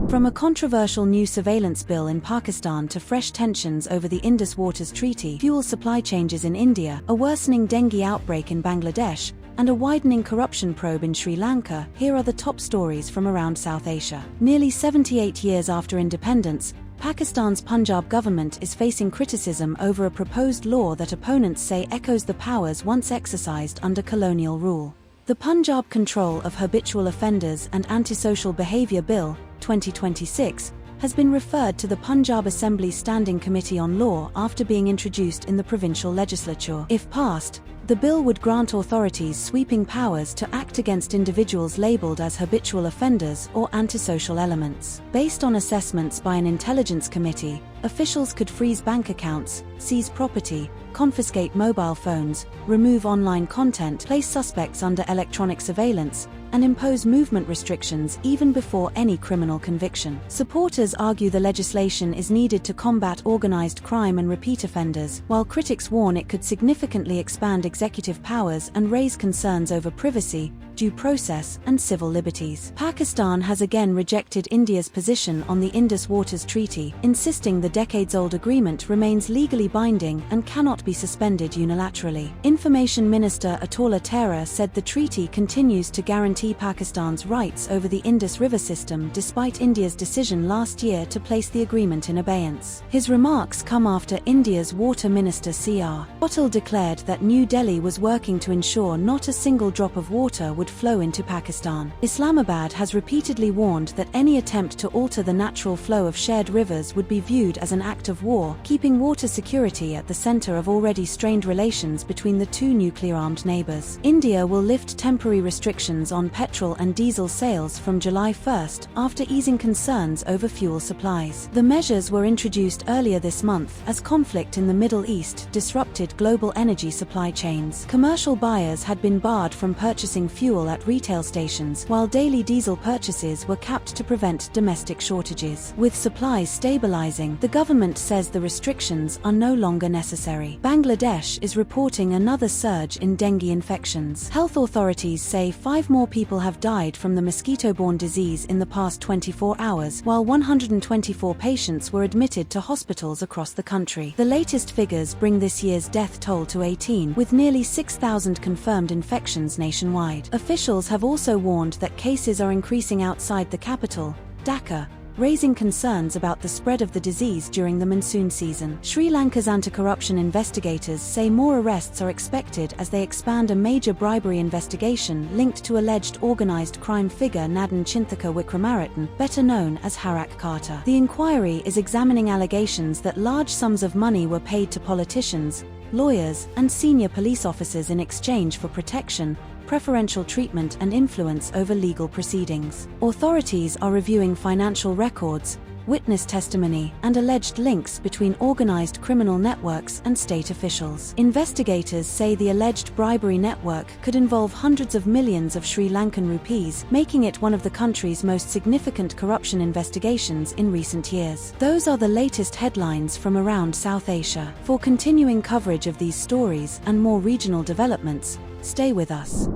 From a controversial new surveillance bill in Pakistan to fresh tensions over the Indus Waters Treaty, fuel supply changes in India, a worsening dengue outbreak in Bangladesh, and a widening corruption probe in Sri Lanka, here are the top stories from around South Asia. Nearly 78 years after independence, Pakistan's Punjab government is facing criticism over a proposed law that opponents say echoes the powers once exercised under colonial rule. The Punjab Control of Habitual Offenders and Antisocial Behaviour Bill, 2026, has been referred to the Punjab Assembly Standing Committee on Law after being introduced in the provincial legislature. If passed, the bill would grant authorities sweeping powers to act against individuals labelled as habitual offenders or antisocial elements. Based on assessments by an intelligence committee, officials could freeze bank accounts, seize property, confiscate mobile phones, remove online content, place suspects under electronic surveillance, and impose movement restrictions even before any criminal conviction. Supporters argue the legislation is needed to combat organized crime and repeat offenders, while critics warn it could significantly expand executive powers and raise concerns over privacy, due process, and civil liberties. Pakistan has again rejected India's position on the Indus Waters Treaty, insisting the decades-old agreement remains legally binding and cannot be suspended unilaterally. Information Minister Atullah Tara said the treaty continues to guarantee Pakistan's rights over the Indus River system despite India's decision last year to place the agreement in abeyance. His remarks come after India's Water Minister Sri Lanka declared that New Delhi was working to ensure not a single drop of water would flow into Pakistan. Islamabad has repeatedly warned that any attempt to alter the natural flow of shared rivers would be viewed as an act of war, keeping water security at the center of already strained relations between the two nuclear-armed neighbors. India will lift temporary restrictions on petrol and diesel sales from July 1st after easing concerns over fuel supplies. The measures were introduced earlier this month as conflict in the Middle East disrupted global energy supply chains. Commercial buyers had been barred from purchasing fuel at retail stations, while daily diesel purchases were capped to prevent domestic shortages. With supplies stabilizing, the government says the restrictions are no longer necessary. Bangladesh is reporting another surge in dengue infections. Health authorities say 5 more people have died from the mosquito-borne disease in the past 24 hours, while 124 patients were admitted to hospitals across the country. The latest figures bring this year's death toll to 18, with nearly 6,000 confirmed infections nationwide. Officials have also warned that cases are increasing outside the capital, Dhaka, raising concerns about the spread of the disease during the monsoon season. Sri Lanka's anti-corruption investigators say more arrests are expected as they expand a major bribery investigation linked to alleged organized crime figure Nadan Chinthaka Wickramaratne, better known as Harak Carter. The inquiry is examining allegations that large sums of money were paid to politicians, lawyers, and senior police officers in exchange for protection, preferential treatment and influence over legal proceedings. Authorities are reviewing financial records, witness testimony, and alleged links between organized criminal networks and state officials. Investigators say the alleged bribery network could involve hundreds of millions of Sri Lankan rupees, making it one of the country's most significant corruption investigations in recent years. Those are the latest headlines from around South Asia. For continuing coverage of these stories and more regional developments, stay with us.